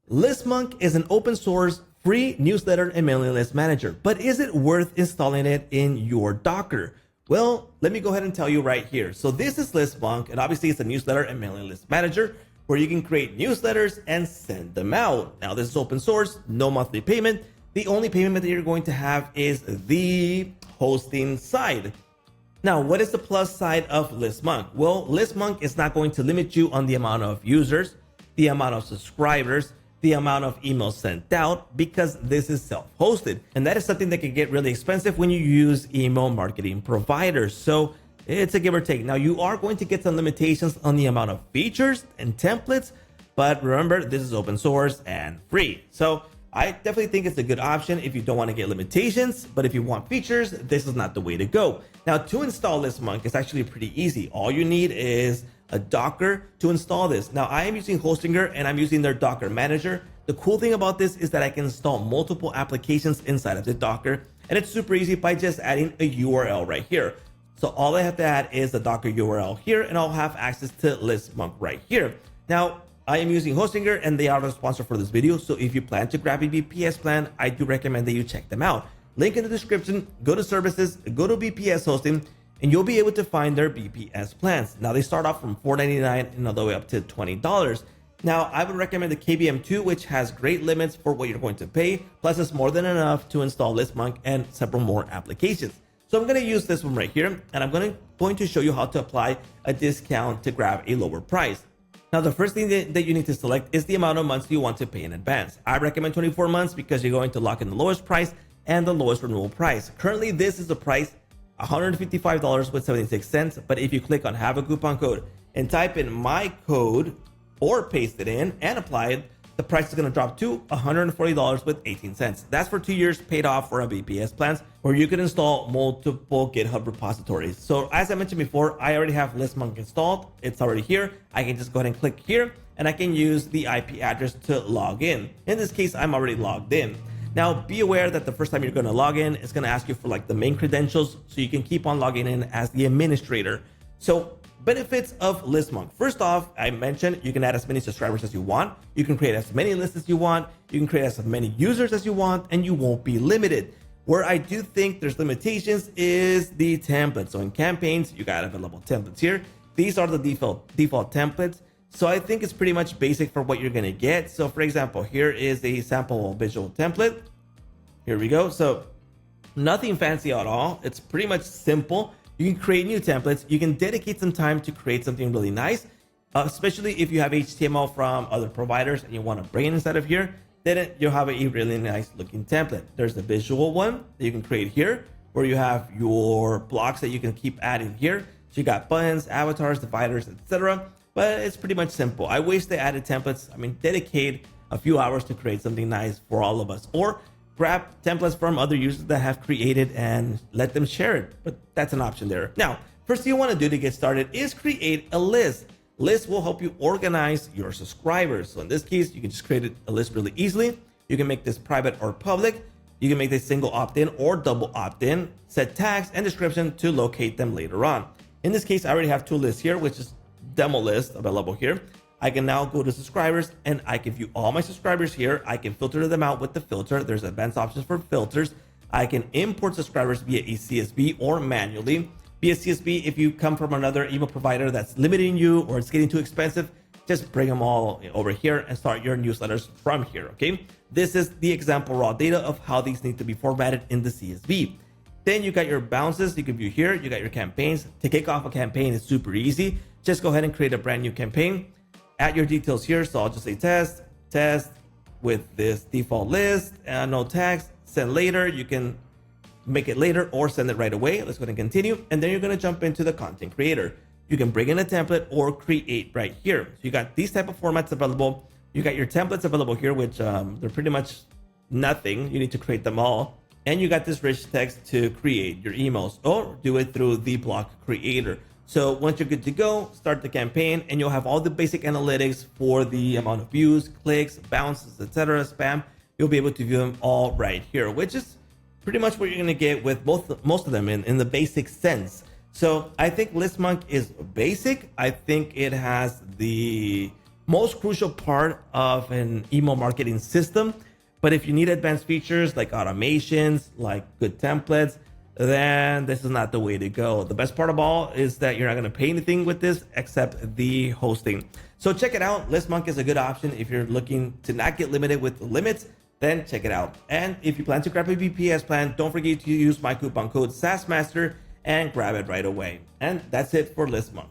Listmonk is an open source free newsletter and mailing list manager, but is it worth installing it in your Docker? Well, let me go ahead and tell you right here. So this is Listmonk, and obviously it's a newsletter and mailing list manager where you can create newsletters and send them out. Now this is open source, no monthly payment. The only payment that you're going to have is the hosting side. Now, what is the plus side of Listmonk? Well, Listmonk is not going to limit you on the amount of users, the amount of subscribers, the amount of emails sent out, because this is self-hosted. And that is something that can get really expensive when you use email marketing providers. So it's a give or take. Now you are going to get some limitations on the amount of features and templates, but remember, this is open source and free. So I definitely think it's a good option if you don't want to get limitations, but if you want features, this is not the way to go. Now to install Listmonk, it's actually pretty easy. All you need is a Docker to install this. Now I am using Hostinger and I'm using their Docker manager. The cool thing about this is that I can install multiple applications inside of the Docker, and it's super easy by just adding a URL right here. So all I have to add is the Docker URL here, and I'll have access to Listmonk right here. Now I am using Hostinger and they are the sponsor for this video. So if you plan to grab a VPS plan, I do recommend that you check them out. Link in the description, go to services, go to VPS hosting, and you'll be able to find their VPS plans. Now they start off from $4.99 and all the way up to $20. Now I would recommend the KBM2, which has great limits for what you're going to pay. Plus it's more than enough to install Listmonk and several more applications. So I'm going to use this one right here, and I'm going to show you how to apply a discount to grab a lower price. Now, the first thing that you need to select is the amount of months you want to pay in advance. I recommend 24 months because you're going to lock in the lowest price and the lowest renewal price. Currently, this is the price, $155.76. But if you click on have a coupon code and type in my code or paste it in and apply it, the price is going to drop to $140.18. That's for 2 years paid off for a VPS plans, where you can install multiple GitHub repositories. So as I mentioned before, I already have Listmonk installed. It's already here. I can just go ahead and click here and I can use the IP address to log in. In this case, I'm already logged in. Now be aware that the first time you're going to log in, it's going to ask you for like the main credentials so you can keep on logging in as the administrator. So benefits of Listmonk. First off, I mentioned you can add as many subscribers as you want. You can create as many lists as you want. You can create as many users as you want, and you won't be limited. Where I do think there's limitations is the templates. So in campaigns, you got available templates here. These are the default templates. So I think it's pretty much basic for what you're going to get. So for example, here is a sample visual template. Here we go. So nothing fancy at all. It's pretty much simple. You can create new templates. You can dedicate some time to create something really nice, especially if you have HTML from other providers and you want to bring it inside of here, then you'll have a really nice looking template. There's the visual one that you can create here, where you have your blocks that you can keep adding here. So you got buttons, avatars, dividers, etc. But it's pretty much simple. I wish they added templates. I mean, dedicate a few hours to create something nice for all of us, or grab templates from other users that have created and let them share it. But that's an option there. Now, first thing you want to do to get started is create a list. List will help you organize your subscribers. So in this case, you can just create a list really easily. You can make this private or public. You can make this single opt-in or double opt-in. Set tags and description to locate them later on. In this case, I already have two lists here, which is demo list available here. I can now go to subscribers and I can view all my subscribers here. I can filter them out with the filter. There's advanced options for filters. I can import subscribers via a CSV or manually. Via CSV, if you come from another email provider that's limiting you or it's getting too expensive, just bring them all over here and start your newsletters from here, okay? This is the example raw data of how these need to be formatted in the CSV. Then you got your bounces you can view here. You got your campaigns. To kick off a campaign is super easy. Just go ahead and create a brand new campaign. Add your details here. So I'll just say test with this default list and no tags. Send later. You can make it later or send it right away. Let's go ahead and continue. And then you're going to jump into the content creator. You can bring in a template or create right here. So you got these type of formats available. You got your templates available here, which they're pretty much nothing. You need to create them all. And you got this rich text to create your emails, or do it through the block creator. So once you're good to go, start the campaign and you'll have all the basic analytics for the amount of views, clicks, bounces, etc., spam. You'll be able to view them all right here, which is pretty much what you're going to get with most of them in the basic sense. So I think Listmonk is basic. I think it has the most crucial part of an email marketing system. But if you need advanced features like automations, like good templates, then this is not the way to go. The best part of all is that you're not going to pay anything with this except the hosting. So check it out. Listmonk is a good option if you're looking to not get limited with the limits. Then check it out. And if you plan to grab a VPS plan, don't forget to use my coupon code SaaSmaster and grab it right away. And that's it for Listmonk.